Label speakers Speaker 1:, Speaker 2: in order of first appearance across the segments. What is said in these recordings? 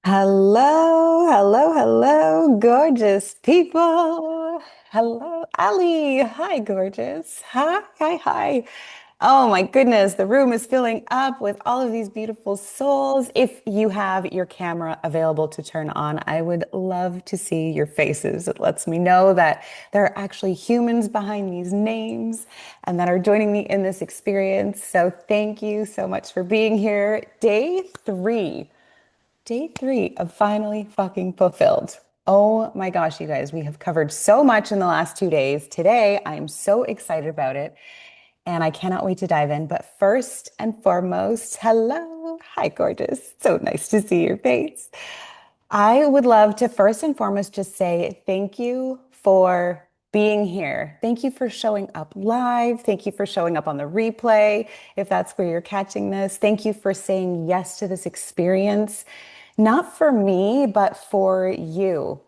Speaker 1: Hello, hello, hello, gorgeous people. Hello, Ali. Hi, gorgeous. Hi, hi, hi. Oh my goodness, the room is filling up with all of these beautiful souls. If you have your camera available to turn on, I would love to see your faces. It lets me know that there are actually humans behind these names and that are joining me in this experience. So thank you so much for being here. Day three. Day three of finally fucking fulfilled. Oh my gosh, you guys, we have covered so much in the last 2 days. Today, I am so excited about it and I cannot wait to dive in. But first and foremost, hello. Hi, gorgeous. So nice to see your face. I would love to first and foremost just say thank you for being here. Thank you for showing up live. Thank you for showing up on the replay, if that's where you're catching this. Thank you for saying yes to this experience, not for me, but for you,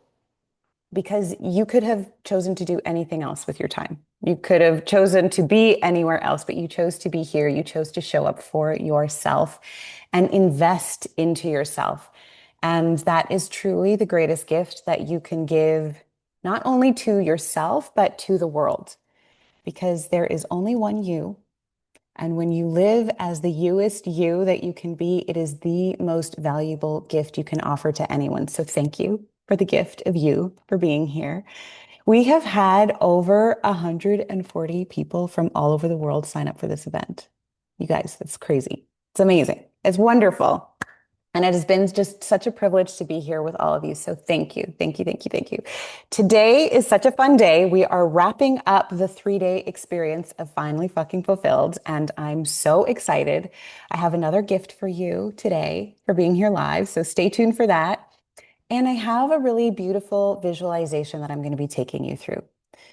Speaker 1: because you could have chosen to do anything else with your time. You could have chosen to be anywhere else, but you chose to be here. You chose to show up for yourself and invest into yourself. And that is truly the greatest gift that you can give, not only to yourself, but to the world, because there is only one you. And when you live as the youest you that you can be, it is the most valuable gift you can offer to anyone. So thank you for the gift of you for being here. We have had over 140 people from all over the world sign up for this event. You guys, that's crazy. It's amazing. It's wonderful. And it has been just such a privilege to be here with all of you. So thank you. Thank you. Thank you. Thank you. Today is such a fun day. We are wrapping up the 3 day experience of Finally Fucking Fulfilled. And I'm so excited. I have another gift for you today for being here live. So stay tuned for that. And I have a really beautiful visualization that I'm going to be taking you through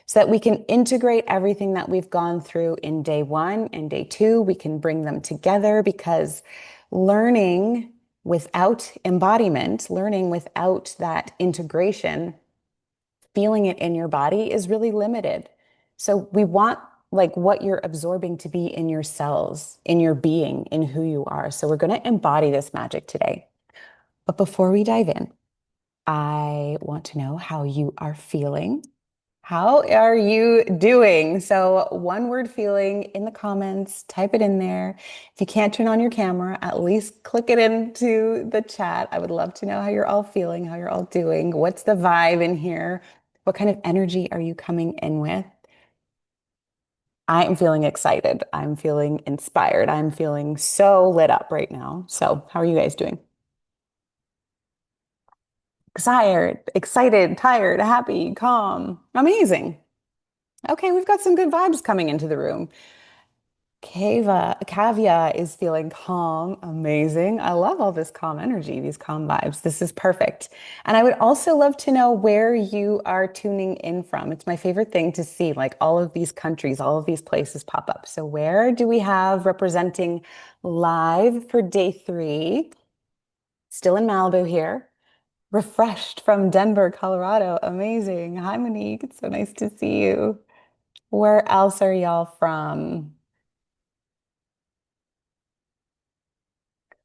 Speaker 1: so that we can integrate everything that we've gone through in day one and day two. We can bring them together because learning without embodiment, learning without that integration, feeling it in your body is really limited. So we want like what you're absorbing to be in your cells, in your being, in who you are. So we're going to embody this magic today. But before we dive in, I want to know how you are feeling. How are you doing? So, one word feeling in the comments, type it in there. If you can't turn on your camera, at least click it into the chat. I would love to know how you're all feeling, how you're all doing. What's the vibe in here? What kind of energy are you coming in with? I am feeling excited. I'm feeling inspired. I'm feeling so lit up right now. So, how are you guys doing? Excited, tired, happy, calm. Amazing. Okay, we've got some good vibes coming into the room. Kavya is feeling calm, amazing. I love all this calm energy, these calm vibes. This is perfect. And I would also love to know where you are tuning in from. It's my favorite thing to see, like all of these countries, all of these places pop up. So where do we have representing live for day three? Still in Malibu here. Refreshed from Denver, Colorado. Amazing. Hi, Monique. It's so nice to see you. Where else are y'all from?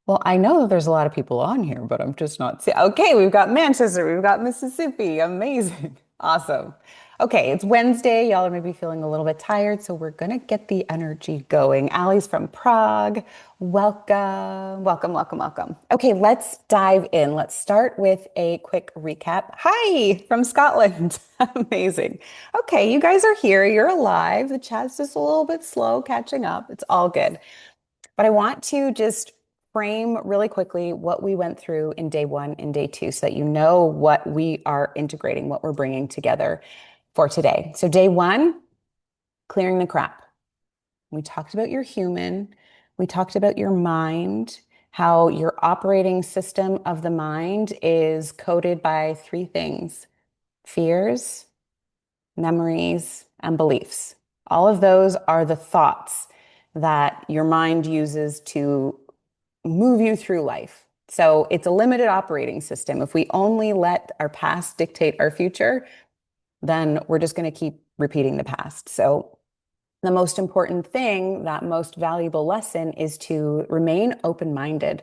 Speaker 1: Well, I know that there's a lot of people on here, but I'm just not seeing. Okay, we've got Manchester, we've got Mississippi. Amazing. Awesome. Okay, it's Wednesday. Y'all are maybe feeling a little bit tired, so we're gonna get the energy going. Allie's from Prague. Welcome, welcome, welcome, welcome. Okay, let's dive in. Let's start with a quick recap. Hi from Scotland. Amazing. Okay, you guys are here. You're alive. The chat's just a little bit slow catching up. It's all good. But I want to just frame really quickly what we went through in day one and day two so that you know what we are integrating, what we're bringing together for today. So, day one, clearing the crap. We talked about your human, we talked about your mind, how your operating system of the mind is coded by three things: fears, memories, and beliefs. All of those are the thoughts that your mind uses to move you through life. So it's a limited operating system. If we only let our past dictate our future, then we're just going to keep repeating the past. So the most important thing, that most valuable lesson is to remain open-minded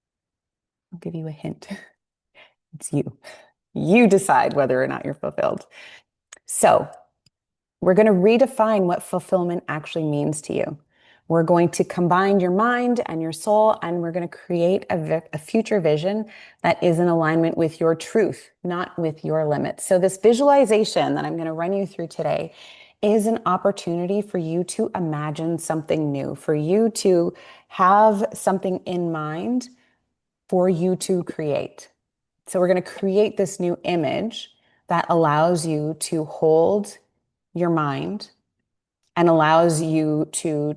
Speaker 1: give you a hint. It's you. You decide whether or not you're fulfilled. So we're going to redefine what fulfillment actually means to you. We're going to combine your mind and your soul, and we're going to create a future vision that is in alignment with your truth, not with your limits. So this visualization that I'm going to run you through today is an opportunity for you to imagine something new, for you to have something in mind for you to create. So we're going to create this new image that allows you to hold your mind and allows you to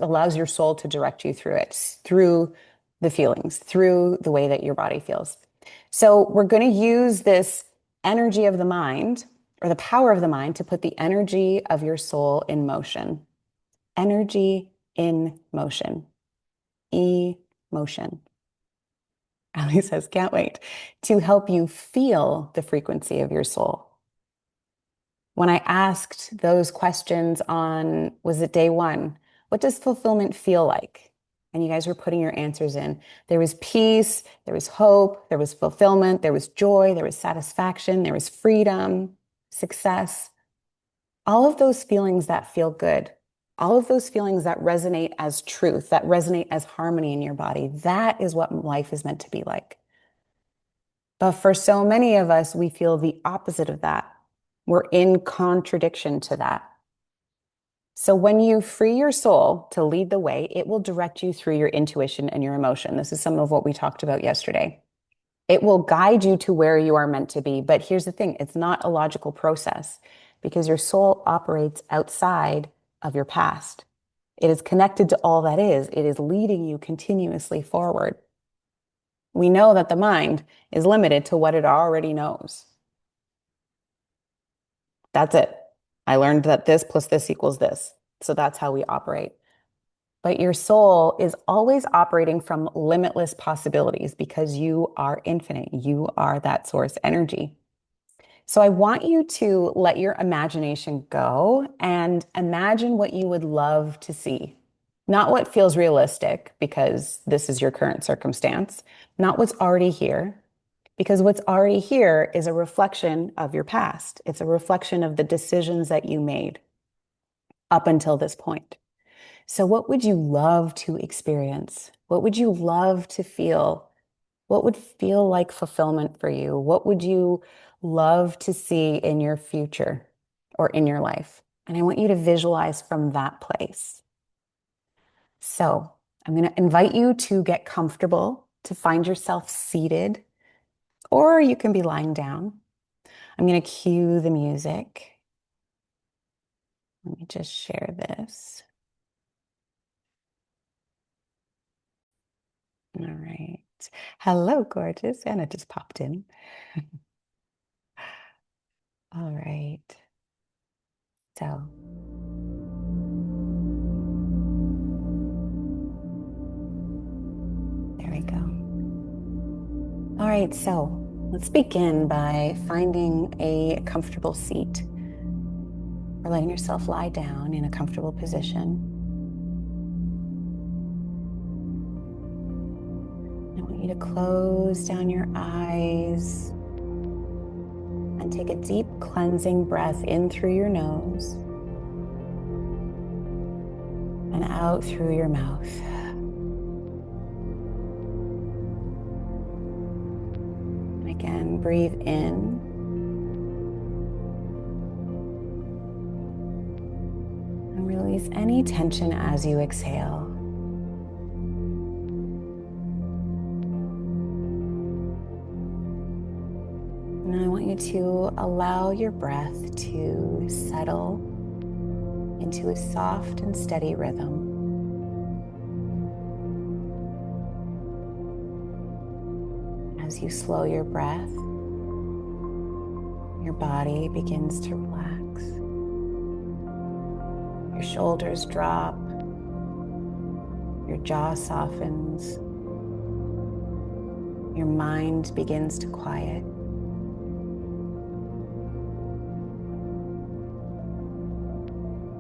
Speaker 1: allows your soul to direct you through it, through the feelings, through the way that your body feels. So we're going to use this energy of the mind or the power of the mind to put the energy of your soul in motion. Energy in motion. Emotion. Ali says, can't wait to help you feel the frequency of your soul. When I asked those questions on, was it day one? What does fulfillment feel like? And you guys were putting your answers in. There was peace, there was hope, there was fulfillment, there was joy, there was satisfaction, there was freedom, success. All of those feelings that feel good, all of those feelings that resonate as truth, that resonate as harmony in your body, that is what life is meant to be like. But for so many of us, we feel the opposite of that. We're in contradiction to that. So when you free your soul to lead the way, it will direct you through your intuition and your emotion. This is some of what we talked about yesterday. It will guide you to where you are meant to be. But here's the thing, it's not a logical process because your soul operates outside of your past. It is connected to all that is. It is leading you continuously forward. We know that the mind is limited to what it already knows. That's it. I learned that this plus this equals this. So that's how we operate. But your soul is always operating from limitless possibilities because you are infinite. You are that source energy. So I want you to let your imagination go and imagine what you would love to see. Not what feels realistic because this is your current circumstance, not what's already here, because what's already here is a reflection of your past. It's a reflection of the decisions that you made up until this point. So, what would you love to experience? What would you love to feel? What would feel like fulfillment for you? What would you love to see in your future or in your life? And I want you to visualize from that place. So, I'm going to invite you to get comfortable, to find yourself seated, or you can be lying down. I'm going to cue the music. Let me just share this. All right. Hello, gorgeous. Anna just popped in. All right. So, there we go. All right. So, let's begin by finding a comfortable seat or letting yourself lie down in a comfortable position. I want you to close down your eyes and take a deep cleansing breath in through your nose and out through your mouth. And again, breathe in. And release any tension as you exhale. And I want you to allow your breath to settle into a soft and steady rhythm. As you slow your breath, your body begins to relax. Your shoulders drop, your jaw softens, your mind begins to quiet.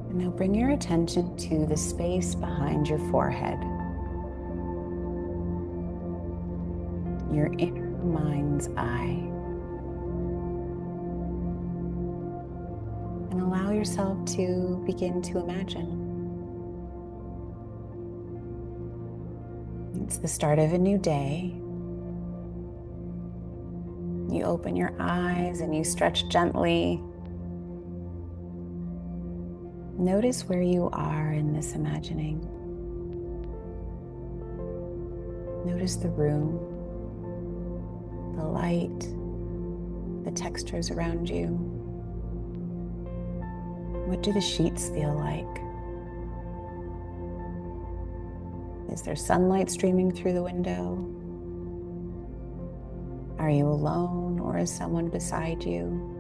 Speaker 1: And now bring your attention to the space behind your forehead. your inner mind's eye. And allow yourself to begin to imagine. It's the start of a new day. You open your eyes and you stretch gently. Notice where you are in this imagining. Notice the room, the light, the textures around you. What do the sheets feel like? Is there sunlight streaming through the window? Are you alone or is someone beside you?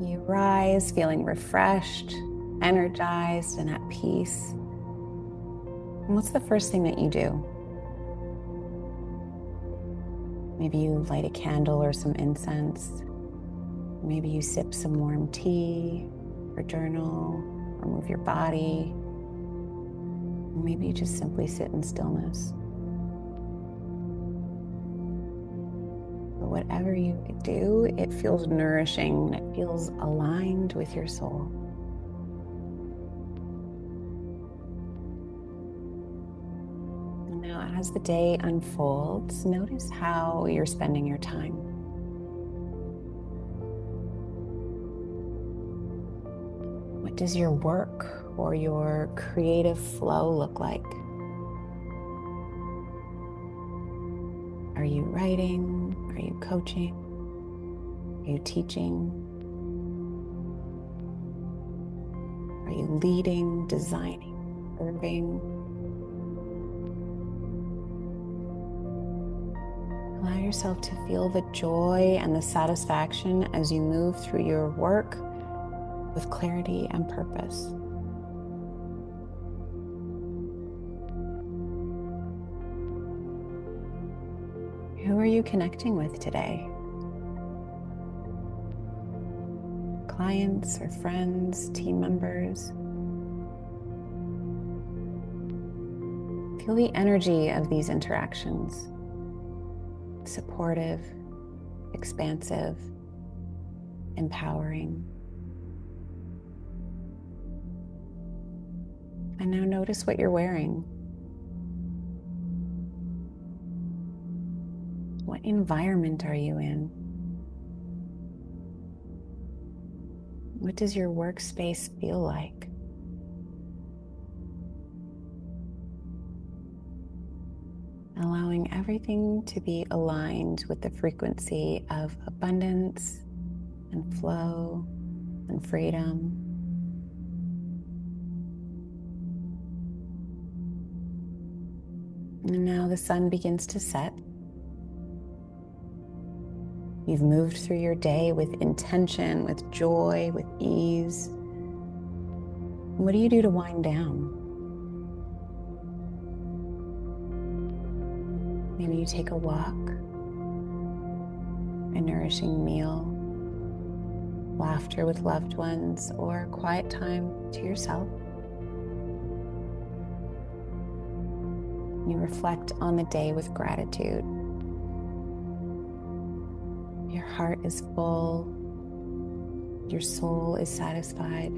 Speaker 1: You rise feeling refreshed, energized, and at peace. And what's the first thing that you do? Maybe you light a candle or some incense. Maybe you sip some warm tea or journal or move your body. Or maybe you just simply sit in stillness. But whatever you do, it feels nourishing. It feels aligned with your soul. And now, as the day unfolds, notice how you're spending your time. What does your work or your creative flow look like? Are you writing? Are you coaching? Are you teaching? Are you leading, designing, serving? Allow yourself to feel the joy and the satisfaction as you move through your work with clarity and purpose. Who are you connecting with today? Clients or friends, team members? Feel the energy of these interactions. Supportive, expansive, empowering. And now notice what you're wearing. What environment are you in? What does your workspace feel like? Allowing everything to be aligned with the frequency of abundance and flow and freedom. And now the sun begins to set. You've moved through your day with intention, with joy, with ease. What do you do to wind down? Maybe you take a walk, a nourishing meal, laughter with loved ones, or quiet time to yourself. You reflect on the day with gratitude. Your heart is full. Your soul is satisfied.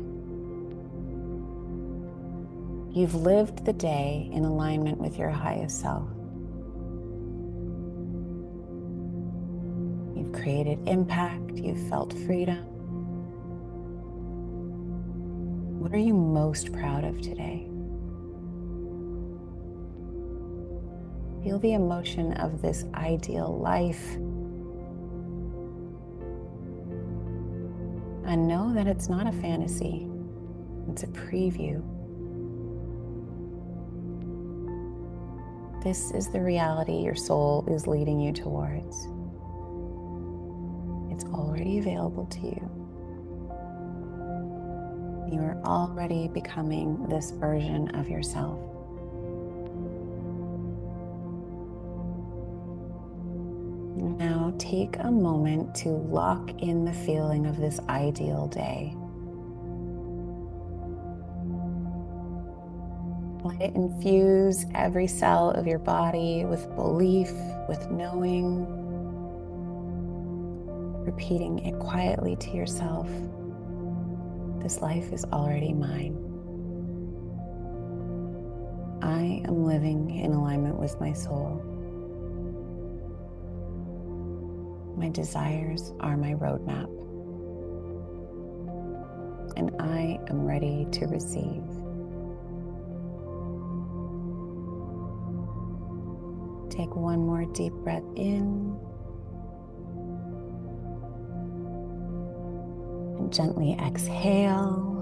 Speaker 1: You've lived the day in alignment with your highest self. You've created impact. You've felt freedom. What are you most proud of today? Feel the emotion of this ideal life. And know that it's not a fantasy. It's a preview. This is the reality your soul is leading you towards. It's already available to you. You are already becoming this version of yourself. Now take a moment to lock in the feeling of this ideal day. Let it infuse every cell of your body with belief, with knowing, repeating it quietly to yourself. This life is already mine. I am living in alignment with my soul. My desires are my roadmap, and I am ready to receive. Take one more deep breath in and gently exhale.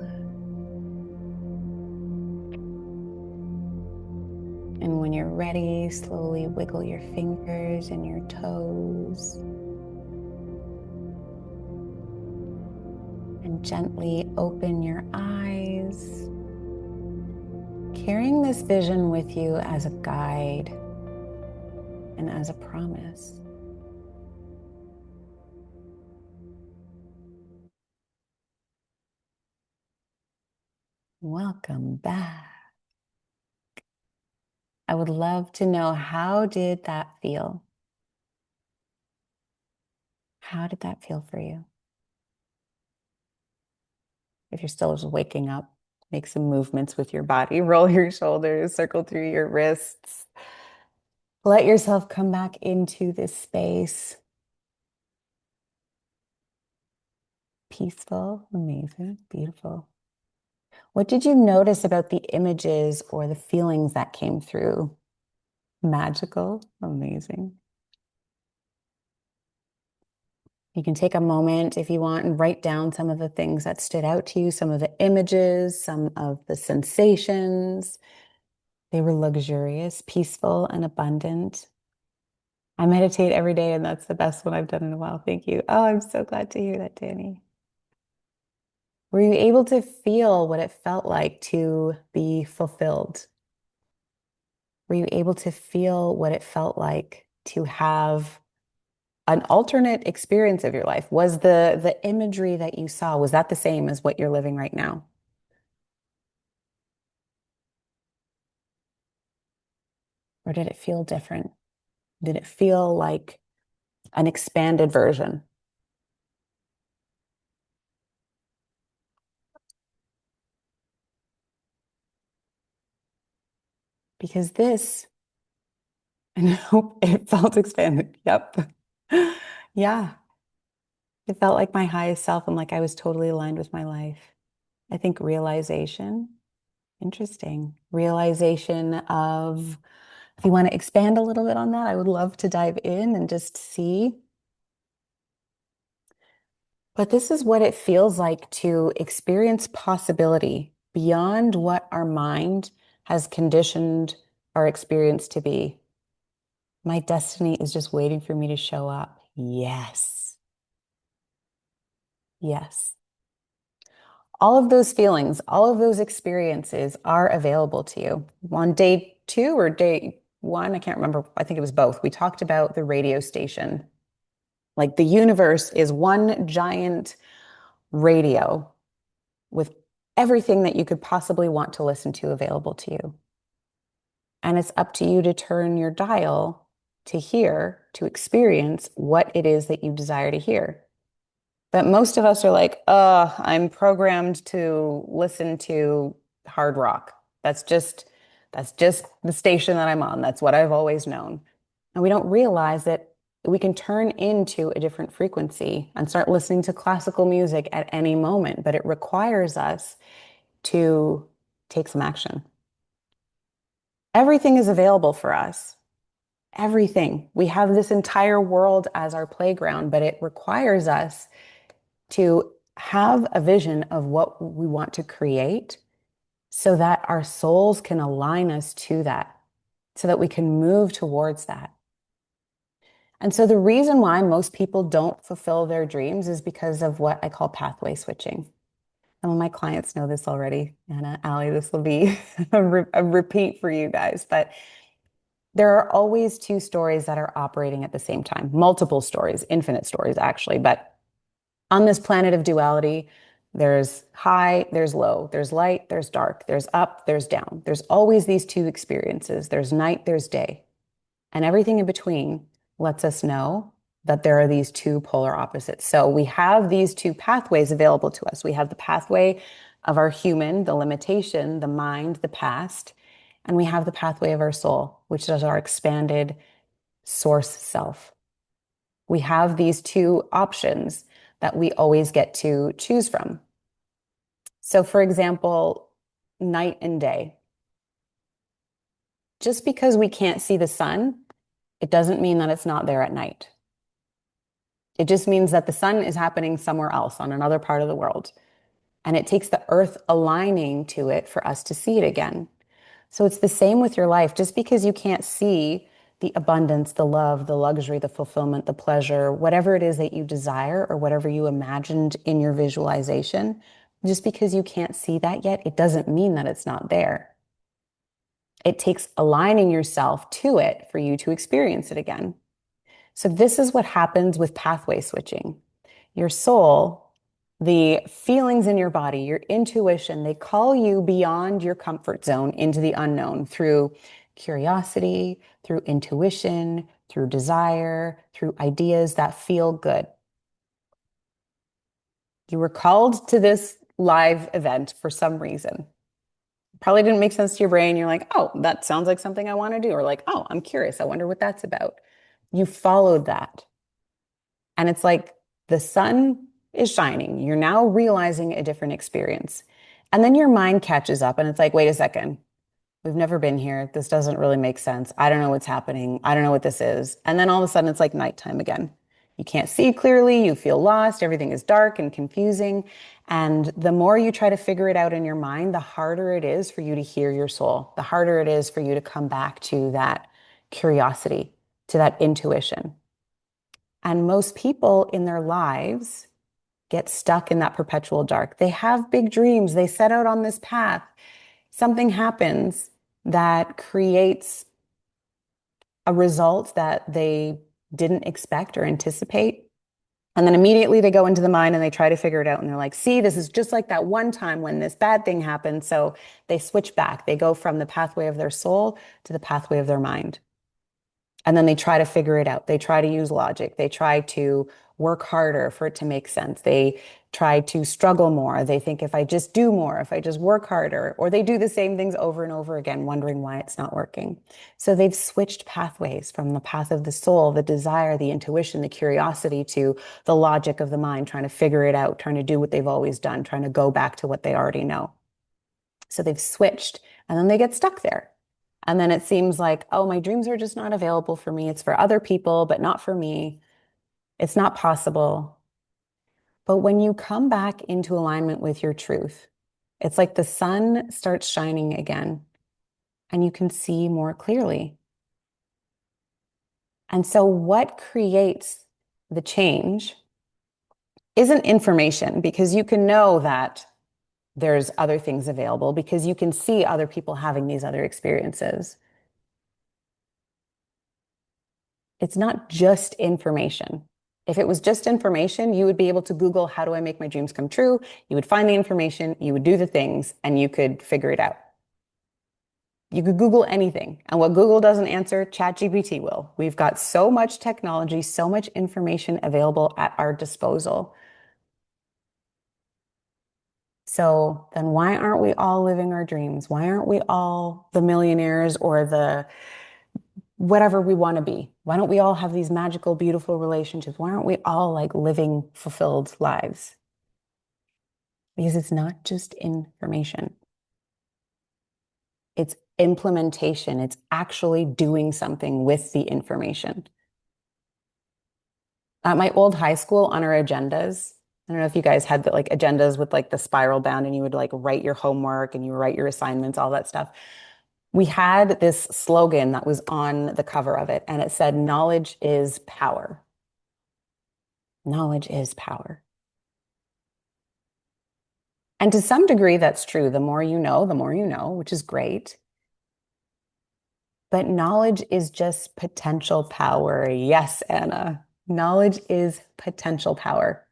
Speaker 1: And when you're ready, slowly wiggle your fingers and your toes. And gently open your eyes, carrying this vision with you as a guide and as a promise. Welcome back. I would love to know, how did that feel? How did that feel for you? If you're still just waking up, make some movements with your body, roll your shoulders, circle through your wrists. Let yourself come back into this space. Peaceful, amazing, beautiful. What did you notice about the images or the feelings that came through? Magical, amazing. You can take a moment if you want and write down some of the things that stood out to you, some of the images, some of the sensations. They were luxurious, peaceful, and abundant. I meditate every day, and that's the best one I've done in a while. Thank you. Oh, I'm so glad to hear that, Danny. Were you able to feel what it felt like to be fulfilled? Were you able to feel what it felt like to have an alternate experience of your life? Was the imagery that you saw, was that the same as what you're living right now? Or did it feel different? Did it feel like an expanded version? Because this, and hope it felt expanded. Yep. Yeah. It felt like my highest self and like I was totally aligned with my life. I think realization, interesting. Realization of, if you want to expand a little bit on that, I would love to dive in and just see. But this is what it feels like to experience possibility beyond what our mind has conditioned our experience to be. My destiny is just waiting for me to show up. Yes. Yes. All of those feelings, all of those experiences are available to you. On day 2 or day 1, I can't remember. I think it was both. We talked about the radio station. Like the universe is one giant radio with everything that you could possibly want to listen to available to you. And it's up to you to turn your dial to hear, to experience what it is that you desire to hear. But most of us are like, I'm programmed to listen to hard rock. That's just the station that I'm on. That's what I've always known. And we don't realize that we can turn into a different frequency and start listening to classical music at any moment, but it requires us to take some action. Everything is available for us. Everything. We have this entire world as our playground, but it requires us to have a vision of what we want to create so that our souls can align us to that, so that we can move towards that. And so the reason why most people don't fulfill their dreams is because of what I call pathway switching. Some of my clients know this already. Anna, Allie, this will be a repeat for you guys, but there are always two stories that are operating at the same time, multiple stories, infinite stories, actually. But on this planet of duality, There's high, there's low, there's light, there's dark, there's up, there's down. There's always these two experiences. There's night, there's day. And everything in between lets us know that there are these two polar opposites. So we have these two pathways available to us. We have the pathway of our human, the limitation, the mind, the past, and we have the pathway of our soul, which is our expanded source self. We have these two options that we always get to choose from. So, for example, night and day. Just because we can't see the sun, it doesn't mean that it's not there at night. It just means that the sun is happening somewhere else on another part of the world. And it takes the earth aligning to it for us to see it again. So it's the same with your life. Just because you can't see the abundance, the love, the luxury, the fulfillment, the pleasure, whatever it is that you desire or whatever you imagined in your visualization, just because you can't see that yet, it doesn't mean that it's not there. It takes aligning yourself to it for you to experience it again. So, this is what happens with pathway switching. Your soul, the feelings in your body, your intuition, they call you beyond your comfort zone into the unknown through curiosity, through intuition, through desire, through ideas that feel good. You were called to this live event for some reason. Probably didn't make sense to your brain. You're like, oh, that sounds like something I want to do. Or like, oh, I'm curious. I wonder what that's about. You followed that. And it's like the sun is shining. You're now realizing a different experience. And then your mind catches up and it's like, wait a second. We've never been here. This doesn't really make sense. I don't know what's happening. I don't know what this is. And then all of a sudden it's like nighttime again. You can't see clearly. You feel lost. Everything is dark and confusing. And the more you try to figure it out in your mind, the harder it is for you to hear your soul, the harder it is for you to come back to that curiosity, to that intuition. And most people in their lives get stuck in that perpetual dark. They have big dreams. They set out on this path. Something happens that creates a result that they didn't expect or anticipate. And then immediately they go into the mind and they try to figure it out. And they're like, see, this is just like that one time when this bad thing happened. So they switch back. They go from the pathway of their soul to the pathway of their mind. And then they try to figure it out. They try to use logic. They try to work harder for it to make sense. They try to struggle more. They think if I just do more, if I just work harder, or they do the same things over and over again, wondering why it's not working. So they've switched pathways from the path of the soul, the desire, the intuition, the curiosity to the logic of the mind, trying to figure it out, trying to do what they've always done, trying to go back to what they already know. So they've switched and then they get stuck there. And then it seems like, oh, my dreams are just not available for me. It's for other people, but not for me. It's not possible. But when you come back into alignment with your truth, it's like the sun starts shining again and you can see more clearly. And so, what creates the change isn't information because you can know that there's other things available because you can see other people having these other experiences. It's not just information. If it was just information, you would be able to Google, how do I make my dreams come true? You would find the information, you would do the things, and you could figure it out. You could Google anything. And what Google doesn't answer, ChatGPT will. We've got so much technology, so much information available at our disposal. So then why aren't we all living our dreams? Why aren't we all the millionaires or the whatever we want to be? Why don't we all have these magical, beautiful relationships? Why aren't we all like living fulfilled lives? Because it's not just information. It's implementation. It's actually doing something with the information. At my old high school, on our agendas, I don't know if you guys had the like agendas with like the spiral bound and you would like write your homework and you write your assignments, all that stuff. We had this slogan that was on the cover of it, and it said, knowledge is power. Knowledge is power. And to some degree, that's true. The more you know, which is great. But knowledge is just potential power. Yes, Anna. Knowledge is potential power.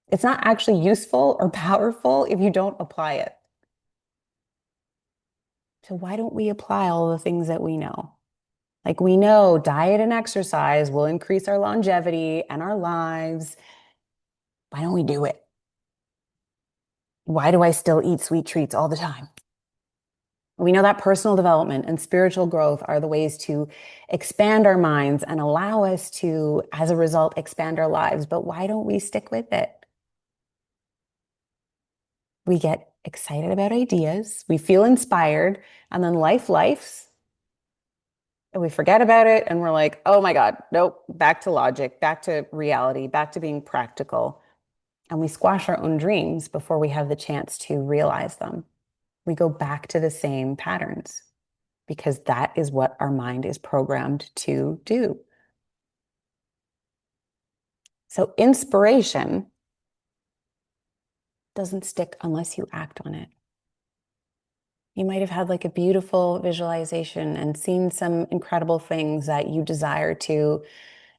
Speaker 1: It's not actually useful or powerful if you don't apply it. So why don't we apply all the things that we know? Like we know diet and exercise will increase our longevity and our lives. Why don't we do it? Why do I still eat sweet treats all the time? We know that personal development and spiritual growth are the ways to expand our minds and allow us to, as a result, expand our lives. But why don't we stick with it? We get excited about ideas, we feel inspired, and then life's, and we forget about it. And we're like, oh my God, nope, back to logic, back to reality, back to being practical. And we squash our own dreams before we have the chance to realize them. We go back to the same patterns because that is what our mind is programmed to do. So inspiration doesn't stick unless you act on it. You might have had like a beautiful visualization and seen some incredible things that you desire to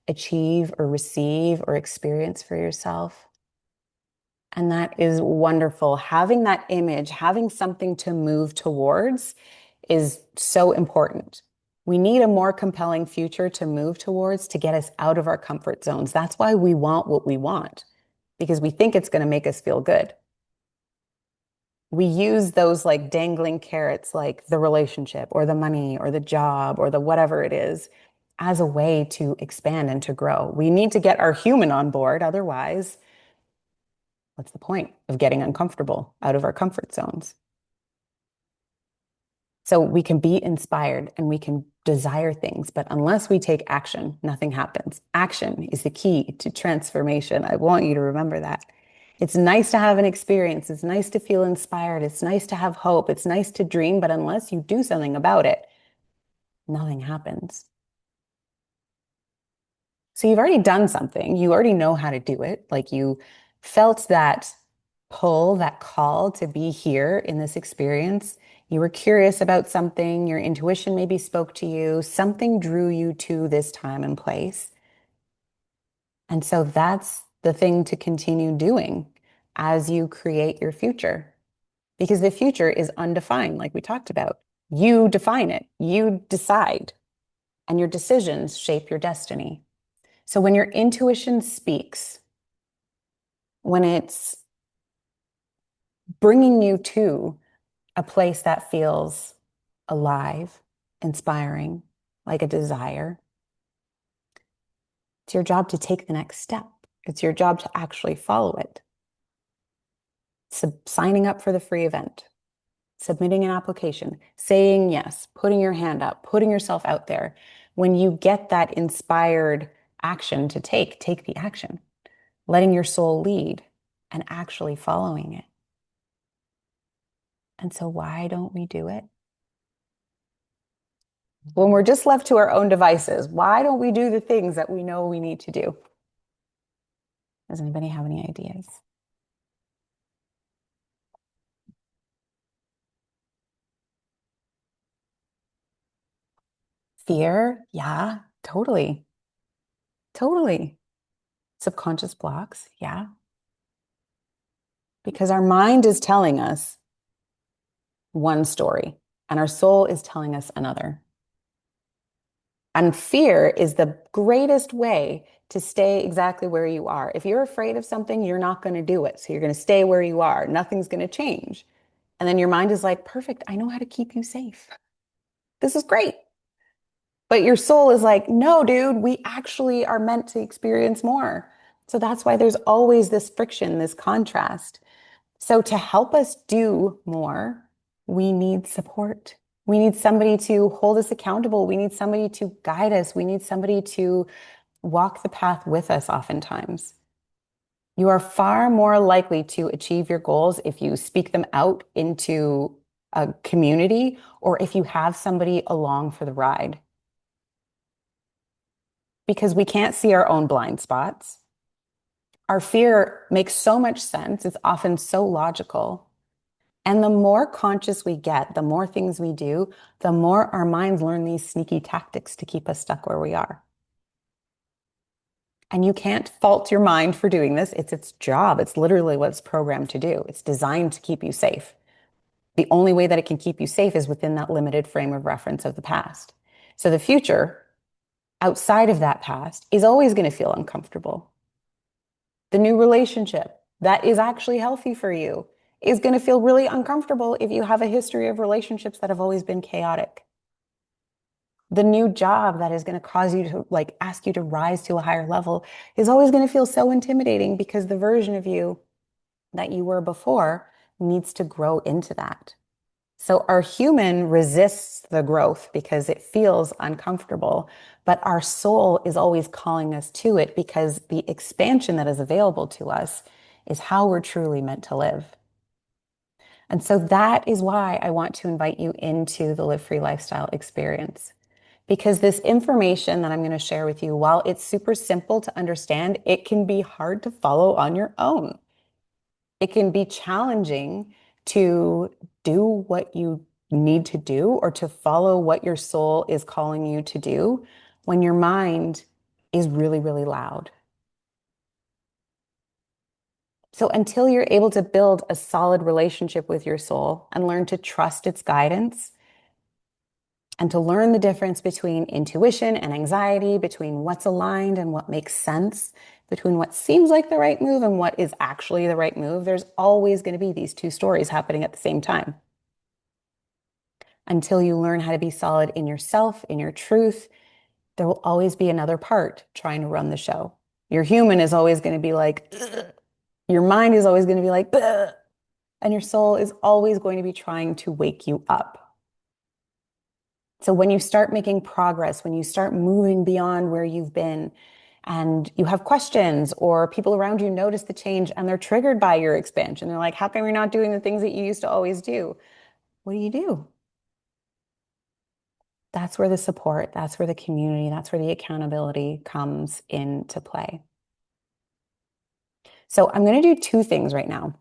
Speaker 1: achieve or receive or experience for yourself. And that is wonderful. Having that image, having something to move towards is so important. We need a more compelling future to move towards to get us out of our comfort zones. That's why we want what we want, because we think it's going to make us feel good. We use those like dangling carrots, like the relationship or the money or the job or the whatever it is, as a way to expand and to grow. We need to get our human on board. Otherwise, what's the point of getting uncomfortable out of our comfort zones? So we can be inspired and we can desire things, but unless we take action, nothing happens. Action is the key to transformation. I want you to remember that. It's nice to have an experience. It's nice to feel inspired. It's nice to have hope. It's nice to dream, but unless you do something about it, nothing happens. So you've already done something. You already know how to do it. Like you felt that pull, that call to be here in this experience. You were curious about something. Your intuition maybe spoke to you. Something drew you to this time and place. And so that's the thing to continue doing as you create your future, because the future is undefined, like we talked about. You define it, you decide, and your decisions shape your destiny. So when your intuition speaks, when it's bringing you to a place that feels alive, inspiring, like a desire, it's your job to take the next step. It's your job to actually follow it. So signing up for the free event, submitting an application, saying yes, putting your hand up, putting yourself out there. When you get that inspired action to take the action, letting your soul lead and actually following it. And so why don't we do it? When we're just left to our own devices, why don't we do the things that we know we need to do? Does anybody have any ideas? Fear? Yeah, totally. Totally. Subconscious blocks? Yeah. Because our mind is telling us one story and our soul is telling us another. And fear is the greatest way to stay exactly where you are. If you're afraid of something, you're not going to do it. So you're going to stay where you are. Nothing's going to change. And then your mind is like, perfect, I know how to keep you safe. This is great. But your soul is like, no, dude, we actually are meant to experience more. So that's why there's always this friction, this contrast. So to help us do more, we need support. We need somebody to hold us accountable. We need somebody to guide us. We need somebody to walk the path with us oftentimes. You are far more likely to achieve your goals if you speak them out into a community or if you have somebody along for the ride. Because we can't see our own blind spots. Our fear makes so much sense. It's often so logical. And the more conscious we get, the more things we do, the more our minds learn these sneaky tactics to keep us stuck where we are. And you can't fault your mind for doing this. It's its job. It's literally what it's programmed to do. It's designed to keep you safe. The only way that it can keep you safe is within that limited frame of reference of the past. So the future, outside of that past, is always going to feel uncomfortable. The new relationship that is actually healthy for you is going to feel really uncomfortable if you have a history of relationships that have always been chaotic. The new job that is going to cause you to like ask you to rise to a higher level is always going to feel so intimidating because the version of you that you were before needs to grow into that. So our human resists the growth because it feels uncomfortable, but our soul is always calling us to it because the expansion that is available to us is how we're truly meant to live. And so that is why I want to invite you into the Live Free Lifestyle experience. Because this information that I'm going to share with you, while it's super simple to understand, it can be hard to follow on your own. It can be challenging to do what you need to do or to follow what your soul is calling you to do when your mind is really, really loud. So until you're able to build a solid relationship with your soul and learn to trust its guidance and to learn the difference between intuition and anxiety, between what's aligned and what makes sense, between what seems like the right move and what is actually the right move, there's always going to be these two stories happening at the same time. Until you learn how to be solid in yourself, in your truth, there will always be another part trying to run the show. Your human is always going to be like, ugh. Your mind is always going to be like, ugh. And your soul is always going to be trying to wake you up. So when you start making progress, when you start moving beyond where you've been, and you have questions or people around you notice the change and they're triggered by your expansion, they're like, how come you're not doing the things that you used to always do? What do you do? That's where the support, that's where the community, that's where the accountability comes into play. So I'm going to do two things right now.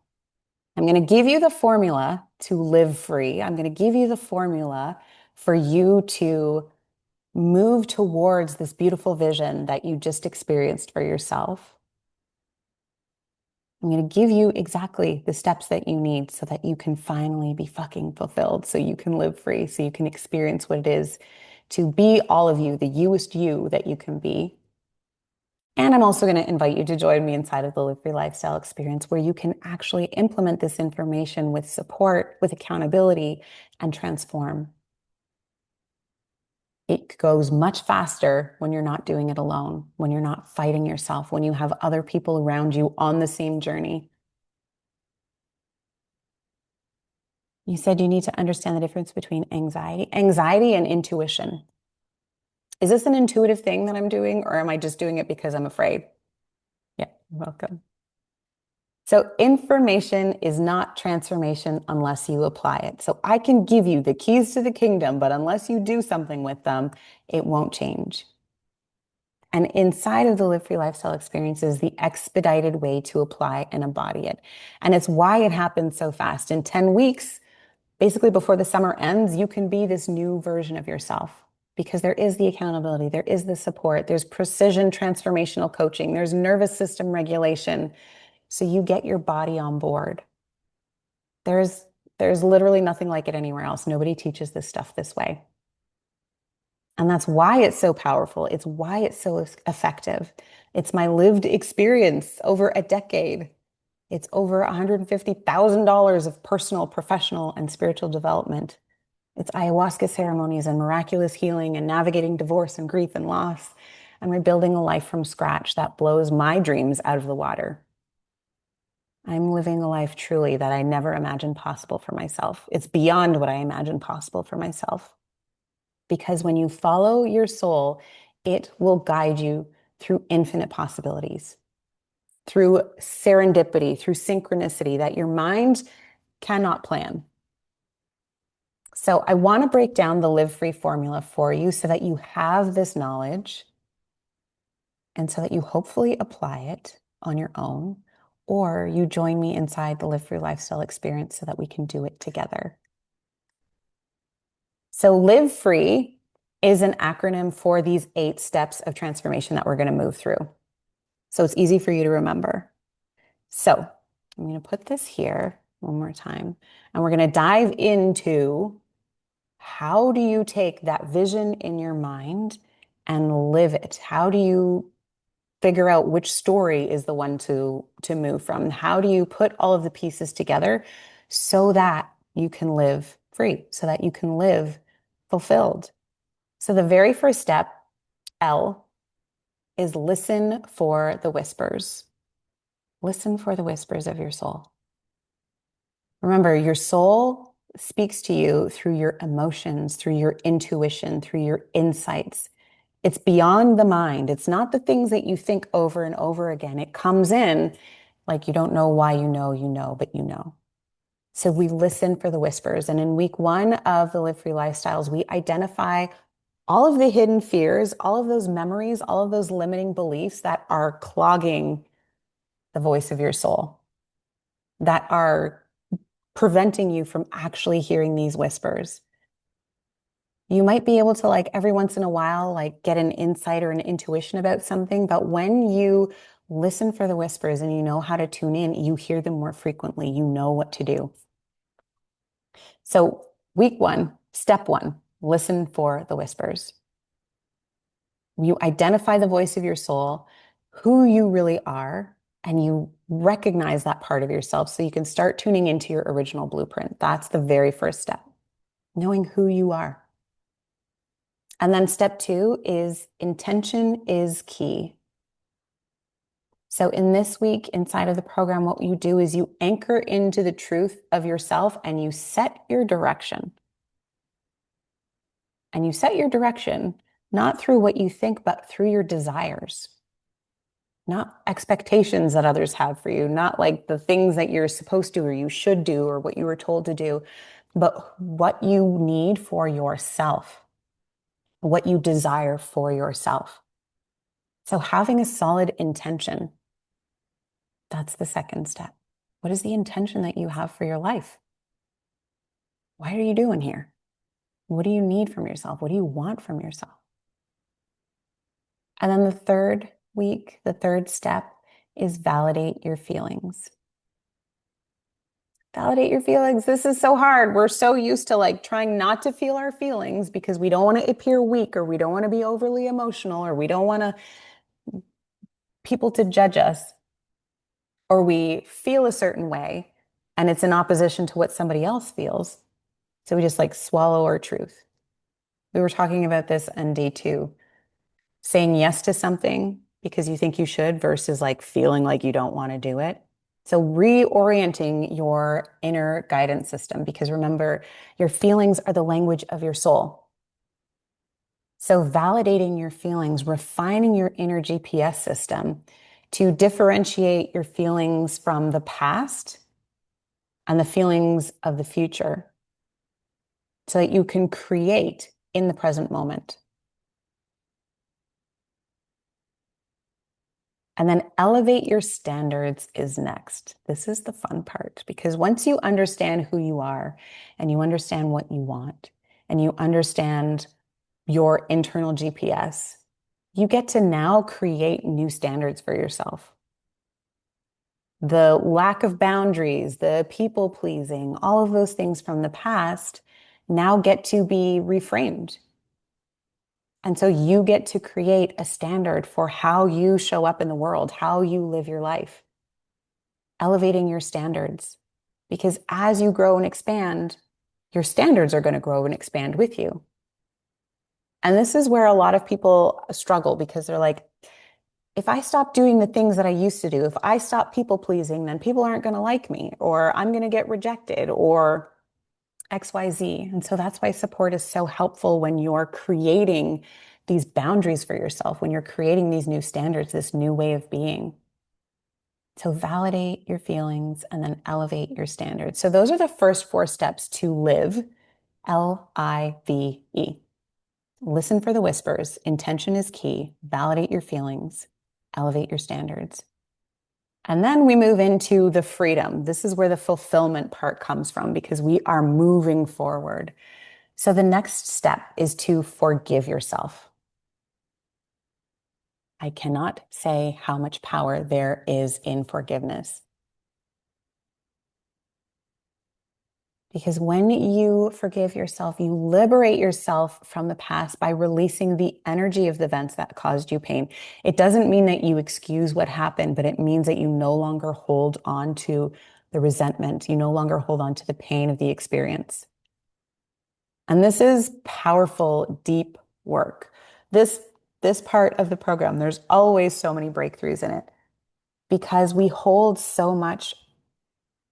Speaker 1: I'm going to give you the formula to live free. I'm going to give you the formula for you to move towards this beautiful vision that you just experienced for yourself. I'm going to give you exactly the steps that you need so that you can finally be fucking fulfilled, so you can live free, so you can experience what it is to be all of you, the youest you that you can be. And I'm also going to invite you to join me inside of the Live Free Lifestyle experience where you can actually implement this information with support, with accountability, and transform. It goes much faster when you're not doing it alone, when you're not fighting yourself, when you have other people around you on the same journey. You said you need to understand the difference between anxiety and intuition. Is this an intuitive thing that I'm doing, or am I just doing it because I'm afraid? Yeah, you're welcome. So information is not transformation unless you apply it. So I can give you the keys to the kingdom, but unless you do something with them, it won't change. And inside of the Live Free Lifestyle experience is the expedited way to apply and embody it. And it's why it happens so fast. In 10 weeks, basically before the summer ends, you can be this new version of yourself because there is the accountability, there is the support, there's precision transformational coaching, there's nervous system regulation. So you get your body on board. There's there's literally nothing like it anywhere else. Nobody teaches this stuff this way. And that's why it's so powerful. It's why it's so effective. It's my lived experience over a decade. It's over $150,000 of personal, professional, and spiritual development. It's ayahuasca ceremonies and miraculous healing and navigating divorce and grief and loss and rebuilding a life from scratch that blows my dreams out of the water. I'm living a life truly that I never imagined possible for myself. It's beyond what I imagined possible for myself. Because when you follow your soul, it will guide you through infinite possibilities, through serendipity, through synchronicity that your mind cannot plan. So I want to break down the Live Free formula for you so that you have this knowledge and so that you hopefully apply it on your own, or you join me inside the Live Free Lifestyle experience so that we can do it together. So Live Free is an acronym for these 8 steps of transformation that we're going to move through. So it's easy for you to remember. So I'm going to put this here one more time, and we're going to dive into how do you take that vision in your mind and live it? How do you figure out which story is the one to move from? How do you put all of the pieces together so that you can live free, so that you can live fulfilled? So the very first step, L, is listen for the whispers. Listen for the whispers of your soul. Remember, your soul speaks to you through your emotions, through your intuition, through your insights. It's beyond the mind. It's not the things that you think over and over again. It comes in like you don't know why you know, but you know. So we listen for the whispers. And in week one of the Live Free Lifestyles, we identify all of the hidden fears, all of those memories, all of those limiting beliefs that are clogging the voice of your soul, that are preventing you from actually hearing these whispers. You might be able to, like, every once in a while, like, get an insight or an intuition about something, but when you listen for the whispers and you know how to tune in, you hear them more frequently. You know what to do. So, week one, step one, listen for the whispers. You identify the voice of your soul, who you really are, and you recognize that part of yourself so you can start tuning into your original blueprint. That's the very first step, knowing who you are. And then step two is intention is key. So in this week inside of the program, what you do is you anchor into the truth of yourself and you set your direction. And you set your direction not through what you think, but through your desires, not expectations that others have for you, not like the things that you're supposed to or you should do or what you were told to do, but what you need for yourself, what you desire for yourself. So having a solid intention, that's the second step. What is the intention that you have for your life? Why are you doing here? What do you need from yourself? What do you want from yourself? And then the third week, the third step is validate your feelings. Validate your feelings. This is so hard. We're so used to like trying not to feel our feelings because we don't want to appear weak or we don't want to be overly emotional or we don't want to people to judge us or we feel a certain way and it's in opposition to what somebody else feels. So we just like swallow our truth. We were talking about this on day two, saying yes to something because you think you should versus like feeling like you don't want to do it. So reorienting your inner guidance system, because remember, your feelings are the language of your soul. So validating your feelings, refining your inner GPS system to differentiate your feelings from the past and the feelings of the future so that you can create in the present moment. And then elevate your standards is next. This is the fun part because once you understand who you are and you understand what you want and you understand your internal GPS, you get to now create new standards for yourself. The lack of boundaries, the people pleasing, all of those things from the past now get to be reframed. And so you get to create a standard for how you show up in the world, how you live your life, elevating your standards. Because as you grow and expand, your standards are going to grow and expand with you. And this is where a lot of people struggle because they're like, if I stop doing the things that I used to do, if I stop people pleasing, then people aren't going to like me, or I'm going to get rejected, or XYZ. And so that's why support is so helpful when you're creating these boundaries for yourself, when you're creating these new standards, this new way of being. So validate your feelings and then elevate your standards. So those are the first four steps to live, LIVE. Listen for the whispers. Intention is key. Validate your feelings. Elevate your standards. And then we move into the freedom. This is where the fulfillment part comes from because we are moving forward. So the next step is to forgive yourself. I cannot say how much power there is in forgiveness. Because when you forgive yourself, you liberate yourself from the past by releasing the energy of the events that caused you pain. It doesn't mean that you excuse what happened, but it means that you no longer hold on to the resentment. You no longer hold on to the pain of the experience. And this is powerful, deep work. This this part of the program, there's always so many breakthroughs in it because we hold so much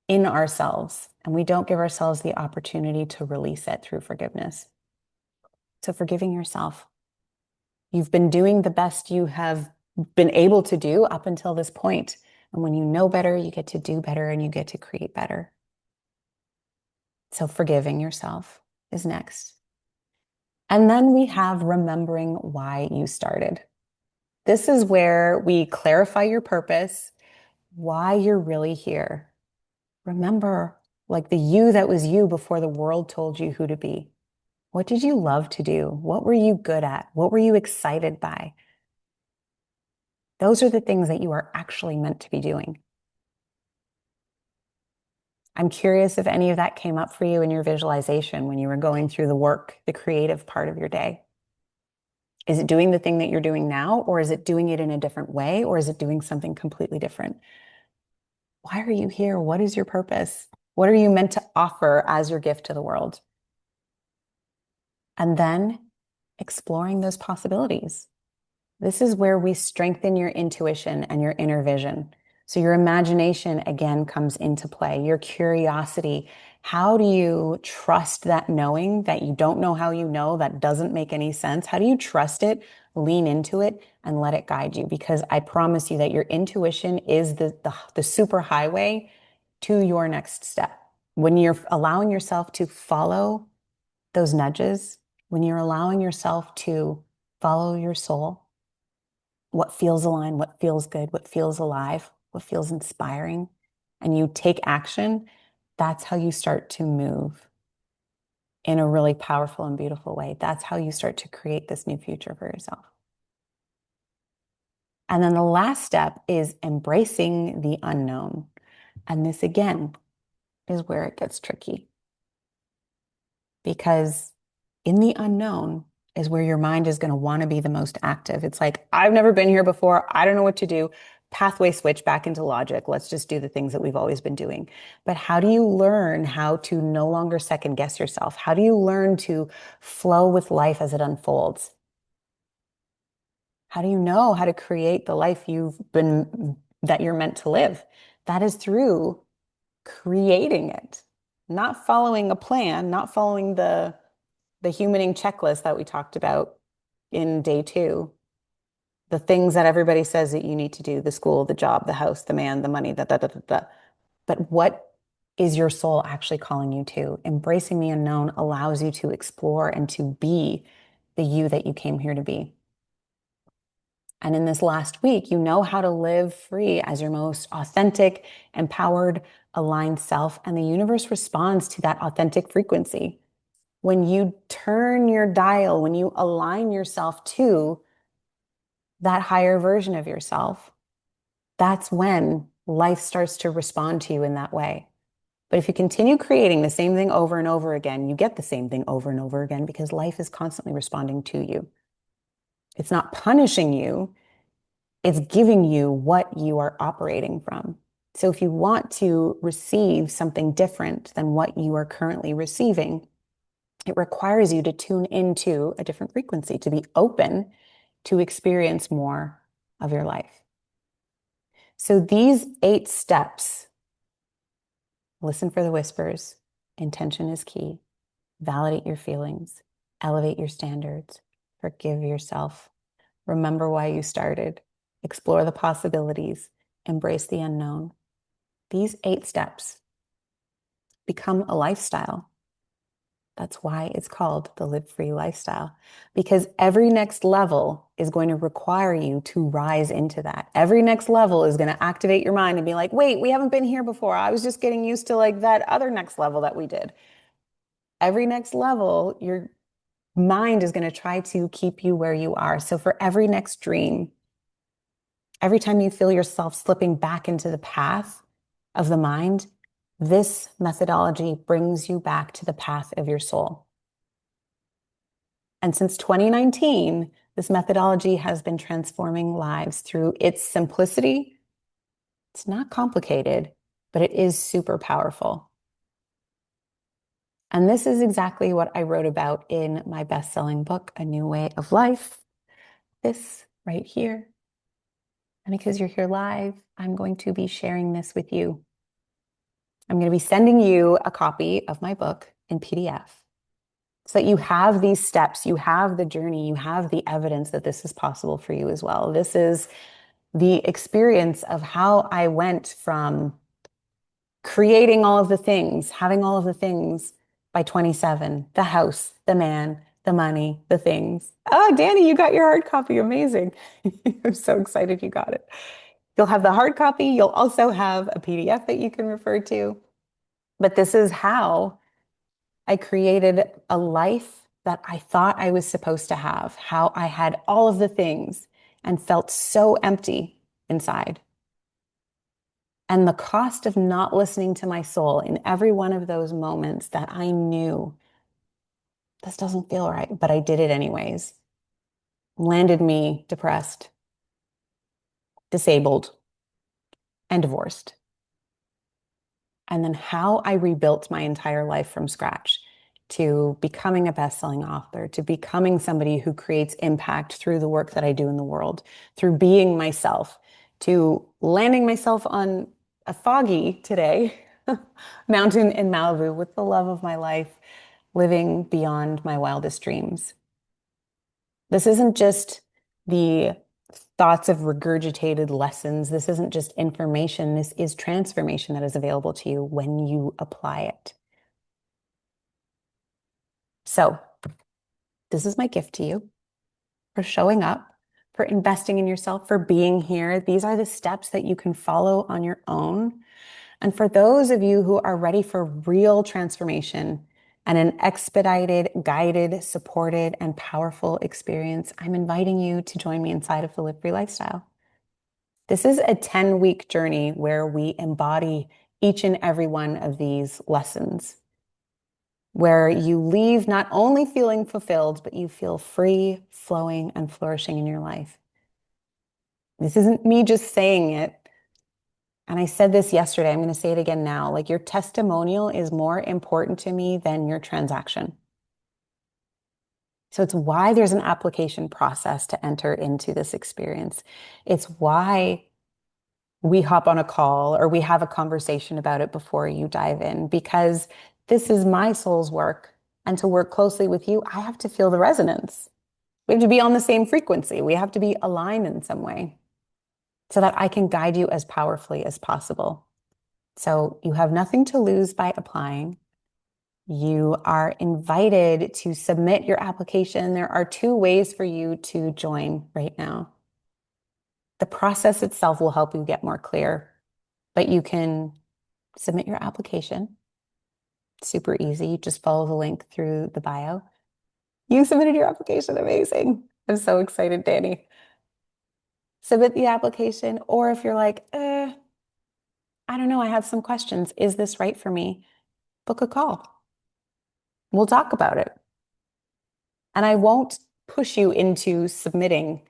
Speaker 1: in ourselves and we don't give ourselves the opportunity to release it through forgiveness. So forgiving yourself. You've been doing the best you have been able to do up until this point. And when you know better, you get to do better and you get to create better. So forgiving yourself is next. And then we have remembering why you started. This is where we clarify your purpose, why you're really here. Remember, like the you that was you before the world told you who to be. What did you love to do? What were you good at? What were you excited by? Those are the things that you are actually meant to be doing. I'm curious if any of that came up for you in your visualization when you were going through the work, the creative part of your day. Is it doing the thing that you're doing now, or is it doing it in a different way, or is it doing something completely different? Why are you here? What is your purpose? What are you meant to offer as your gift to the world? And then exploring those possibilities. This is where we strengthen your intuition and your inner vision. So your imagination again comes into play, your curiosity. How do you trust that knowing that you don't know how you know that doesn't make any sense? How do you trust it, lean into it, and let it guide you? Because I promise you that your intuition is the super highway to your next step. When you're allowing yourself to follow those nudges, when you're allowing yourself to follow your soul, what feels aligned, what feels good, what feels alive, what feels inspiring, and you take action, that's how you start to move in a really powerful and beautiful way. That's how you start to create this new future for yourself. And then the last step is embracing the unknown. And this again is where it gets tricky because in the unknown is where your mind is going to want to be the most active. It's like, I've never been here before. I don't know what to do. Pathway switch back into logic. Let's just do the things that we've always been doing. But how do you learn how to no longer second guess yourself? How do you learn to flow with life as it unfolds? How do you know how to create the life that you're meant to live? That is through creating it, not following a plan, not following the humaning checklist that we talked about in day two, the things that everybody says that you need to do, the school, the job, the house, the man, the money, da. But what is your soul actually calling you to? Embracing the unknown allows you to explore and to be the you that you came here to be. And in this last week, you know how to live free as your most authentic, empowered, aligned self. And the universe responds to that authentic frequency. When you turn your dial, when you align yourself to that higher version of yourself, that's when life starts to respond to you in that way. But if you continue creating the same thing over and over again, you get the same thing over and over again because life is constantly responding to you. It's not punishing you, it's giving you what you are operating from. So if you want to receive something different than what you are currently receiving, it requires you to tune into a different frequency, to be open to experience more of your life. So these 8 steps, listen for the whispers, intention is key, validate your feelings, elevate your standards, forgive yourself, remember why you started, explore the possibilities, embrace the unknown. These 8 steps become a lifestyle. That's why it's called the Live Free lifestyle, because every next level is going to require you to rise into that. Every next level is going to activate your mind and be like, wait, we haven't been here before. I was just getting used to like that other next level that we did. Every next level, your mind is going to try to keep you where you are. So for every next dream, Every time you feel yourself slipping back into the path of the mind, this methodology brings you back to the path of your soul. And since 2019, this methodology has been transforming lives through its simplicity. It's not complicated, but it is super powerful. And this is exactly what I wrote about in my best-selling book, A New Way of Life. This right here. And because you're here live, I'm going to be sharing this with you. I'm going to be sending you a copy of my book in PDF so that you have these steps, you have the journey, you have the evidence that this is possible for you as well. This is the experience of how I went from creating all of the things, having all of the things by 27, the house, the man, the money, the things. Oh, Danny, you got your hard copy. Amazing. I'm so excited you got it. You'll have the hard copy. You'll also have a PDF that you can refer to. But this is how I created a life that I thought I was supposed to have, how I had all of the things and felt so empty inside. And the cost of not listening to my soul in every one of those moments that I knew this doesn't feel right, but I did it anyways, landed me depressed, disabled, and divorced. And then how I rebuilt my entire life from scratch to becoming a best-selling author, to becoming somebody who creates impact through the work that I do in the world, through being myself, to landing myself on a foggy today mountain in Malibu with the love of my life, living beyond my wildest dreams. This isn't just the thoughts of regurgitated lessons. This isn't just information. This is transformation that is available to you when you apply it. So, this is my gift to you for showing up, for investing in yourself, for being here. These are the steps that you can follow on your own. And for those of you who are ready for real transformation and an expedited, guided, supported, and powerful experience, I'm inviting you to join me inside of the Live Free Lifestyle. This is a 10-week journey where we embody each and every one of these lessons, where you leave not only feeling fulfilled, but you feel free, flowing, and flourishing in your life. This isn't me just saying it. And I said this yesterday, I'm going to say it again now. Like, your testimonial is more important to me than your transaction. So it's why there's an application process to enter into this experience. It's why we hop on a call or we have a conversation about it before you dive in, because this is my soul's work. And to work closely with you, I have to feel the resonance. We have to be on the same frequency. We have to be aligned in some way so that I can guide you as powerfully as possible. So you have nothing to lose by applying. You are invited to submit your application. There are two ways for you to join right now. The process itself will help you get more clear, but you can submit your application. Super easy. Just follow the link through the bio. You submitted your application. Amazing. I'm so excited, Danny. Submit the application, or if you're like, I don't know, I have some questions. Is this right for me? Book a call. We'll talk about it. And I won't push you into submitting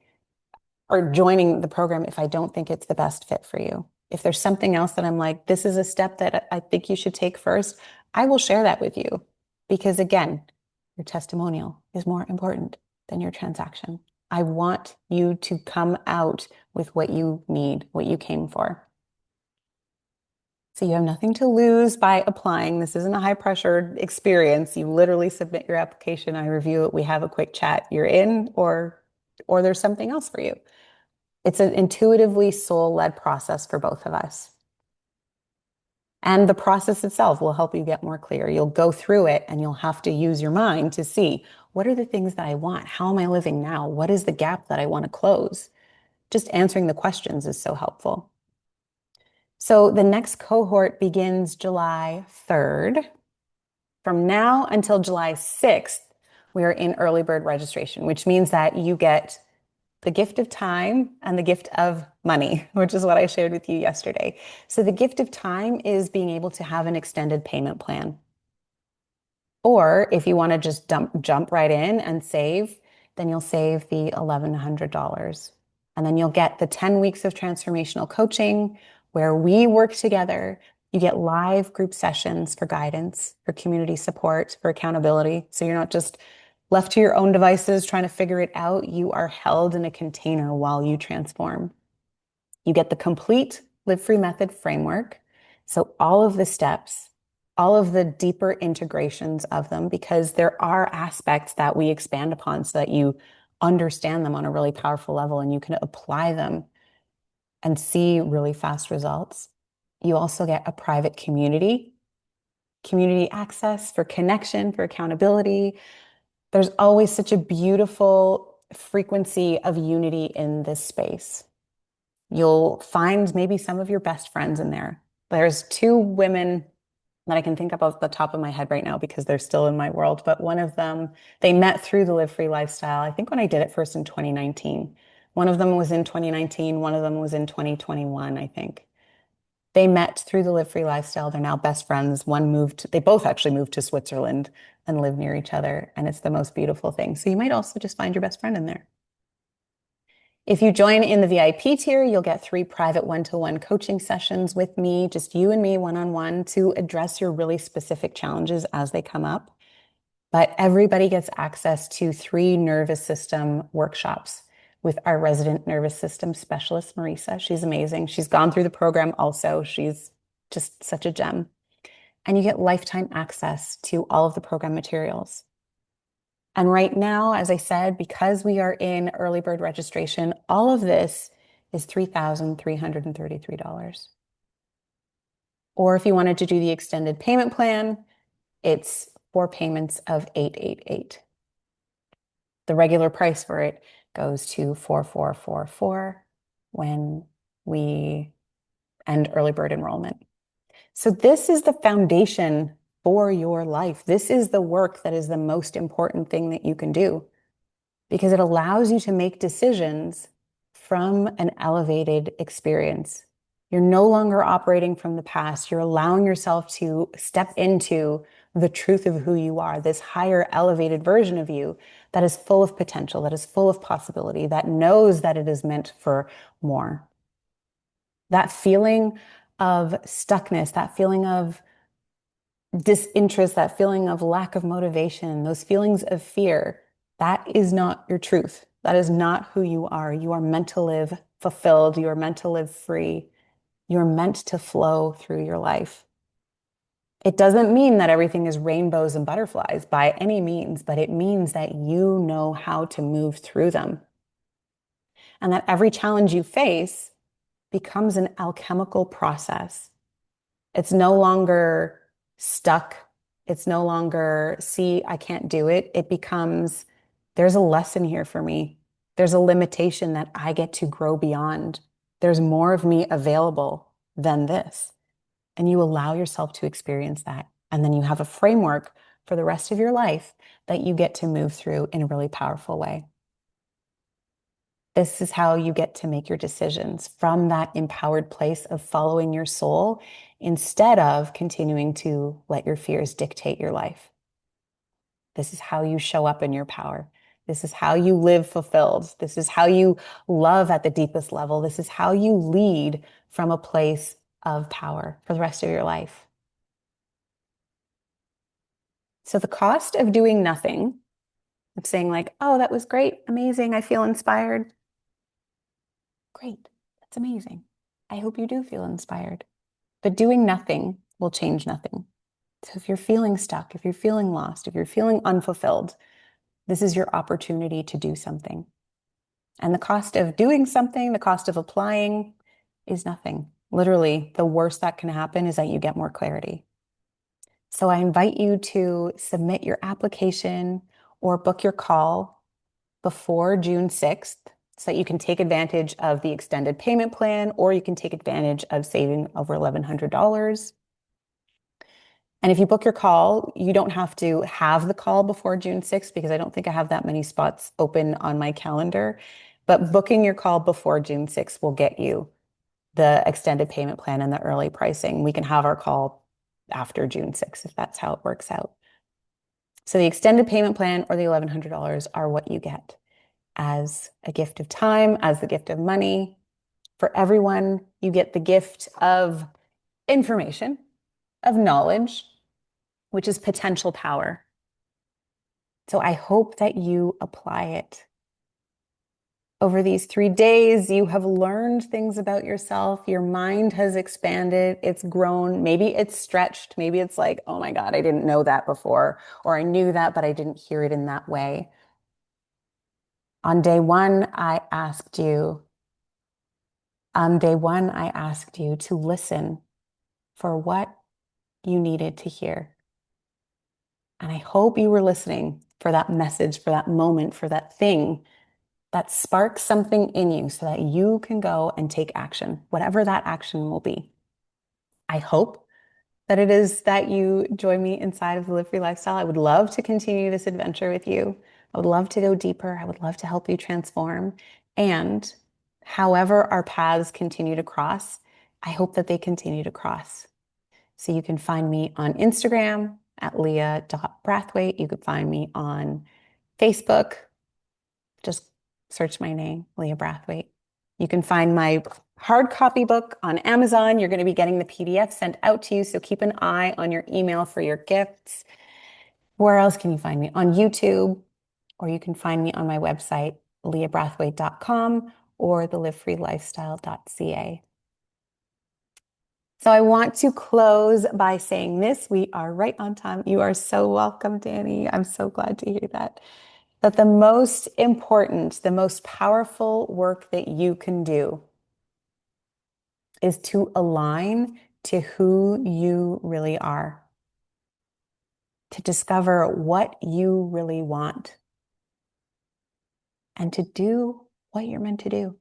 Speaker 1: or joining the program if I don't think it's the best fit for you. If there's something else that I'm like, this is a step that I think you should take first, I will share that with you. Because again, your testimonial is more important than your transaction. I want you to come out with what you need, what you came for. So you have nothing to lose by applying. This isn't a high pressure experience. You literally submit your application, I review it, we have a quick chat. You're in, or there's something else for you. It's an intuitively soul-led process for both of us. And the process itself will help you get more clear. You'll go through it and you'll have to use your mind to see, what are the things that I want? How am I living now? What is the gap that I want to close? Just answering the questions is so helpful. So the next cohort begins July 3rd. From now until July 6th, we are in early bird registration, which means that you get the gift of time and the gift of money, which is what I shared with you yesterday. So the gift of time is being able to have an extended payment plan. Or if you want to just jump right in and save, then you'll save the $1,100. And then you'll get the 10 weeks of transformational coaching where we work together. You get live group sessions for guidance, for community support, for accountability. So you're not just left to your own devices trying to figure it out. You are held in a container while you transform. You get the complete Live Free Method framework. So all of the steps, all of the deeper integrations of them, because there are aspects that we expand upon so that you understand them on a really powerful level and you can apply them and see really fast results. You also get a private community access for connection, for accountability. There's always such a beautiful frequency of unity in this space. You'll find maybe some of your best friends in there. There's two women that I can think of off the top of my head right now because they're still in my world. But one of them, they met through the Live Free lifestyle. I think when I did it first in 2019. One of them was in 2019, one of them was in 2021, I think. They met through the Live Free lifestyle. They're now best friends. They both actually moved to Switzerland and live near each other. And it's the most beautiful thing. So you might also just find your best friend in there. If you join in the VIP tier, you'll get 3 private one-to-one coaching sessions with me, just you and me one-on-one to address your really specific challenges as they come up. But everybody gets access to 3 nervous system workshops with our resident nervous system specialist, Marisa. She's amazing. She's gone through the program also. She's just such a gem. And you get lifetime access to all of the program materials. And right now, as I said, because we are in early bird registration, all of this is $3,333. Or if you wanted to do the extended payment plan, it's 4 payments of $888. The regular price for it goes to $4,444 when we end early bird enrollment. So this is the foundation for your life. This is the work that is the most important thing that you can do because it allows you to make decisions from an elevated experience. You're no longer operating from the past. You're allowing yourself to step into the truth of who you are, this higher elevated version of you that is full of potential, that is full of possibility, that knows that it is meant for more. That feeling of stuckness, that feeling of disinterest, that feeling of lack of motivation, those feelings of fear, that is not your truth. That is not who you are. You are meant to live fulfilled. You are meant to live free. You're meant to flow through your life. It doesn't mean that everything is rainbows and butterflies by any means, but it means that you know how to move through them. And that every challenge you face becomes an alchemical process. It's no longer stuck. It's no longer, see, I can't do it. It becomes, there's a lesson here for me. There's a limitation that I get to grow beyond. There's more of me available than this. And you allow yourself to experience that. And then you have a framework for the rest of your life that you get to move through in a really powerful way. This is how you get to make your decisions from that empowered place of following your soul instead of continuing to let your fears dictate your life. This is how you show up in your power. This is how you live fulfilled. This is how you love at the deepest level. This is how you lead from a place of power for the rest of your life. So the cost of doing nothing, of saying like, oh, that was great, amazing, I feel inspired. Great, that's amazing. I hope you do feel inspired. But doing nothing will change nothing. So if you're feeling stuck, if you're feeling lost, if you're feeling unfulfilled, this is your opportunity to do something. And the cost of doing something, the cost of applying is nothing. Literally, the worst that can happen is that you get more clarity. So I invite you to submit your application or book your call before June 6th so that you can take advantage of the extended payment plan or you can take advantage of saving over $1,100. And if you book your call, you don't have to have the call before June 6th because I don't think I have that many spots open on my calendar. But booking your call before June 6th will get you the extended payment plan and the early pricing. We can have our call after June 6th if that's how it works out. So the extended payment plan or the $1,100 are what you get as a gift of time, as the gift of money. For everyone, you get the gift of information, of knowledge, which is potential power. So I hope that you apply it. Over these 3 days, you have learned things about yourself. Your mind has expanded, it's grown. Maybe it's stretched. Maybe it's like, oh my God, I didn't know that before, or I knew that, but I didn't hear it in that way. On day one, I asked you to listen for what you needed to hear. And I hope you were listening for that message, for that moment, for that thing that sparks something in you so that you can go and take action, whatever that action will be. I hope that it is that you join me inside of the Live Free Lifestyle. I would love to continue this adventure with you. I would love to go deeper. I would love to help you transform. And however our paths continue to cross, I hope that they continue to cross. So you can find me on Instagram at leah.brathwaite. You could find me on Facebook. Just search my name, Leah Brathwaite. You can find my hard copy book on Amazon. You're going to be getting the PDF sent out to you. So keep an eye on your email for your gifts. Where else can you find me? On YouTube, or you can find me on my website, leahbrathwaite.com or thelivefreelifestyle.ca. So I want to close by saying this. We are right on time. You are so welcome, Danny. I'm so glad to hear that. That the most important, the most powerful work that you can do is to align to who you really are, to discover what you really want, and to do what you're meant to do,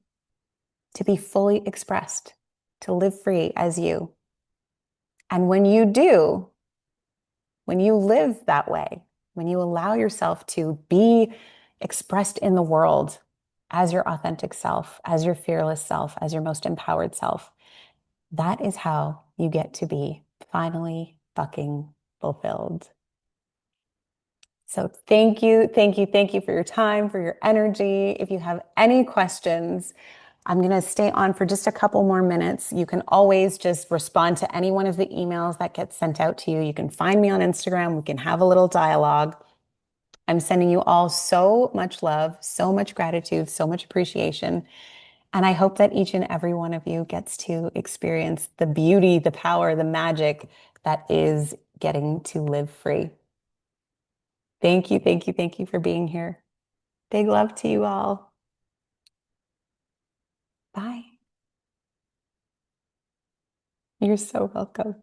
Speaker 1: to be fully expressed, to live free as you. And when you do, when you live that way, when you allow yourself to be expressed in the world as your authentic self, as your fearless self, as your most empowered self, that is how you get to be finally fucking fulfilled. So thank you, thank you, thank you for your time, for your energy. If you have any questions, I'm going to stay on for just a couple more minutes. You can always just respond to any one of the emails that gets sent out to you. You can find me on Instagram. We can have a little dialogue. I'm sending you all so much love, so much gratitude, so much appreciation. And I hope that each and every one of you gets to experience the beauty, the power, the magic that is getting to live free. Thank you, thank you, thank you for being here. Big love to you all. Bye. You're so welcome.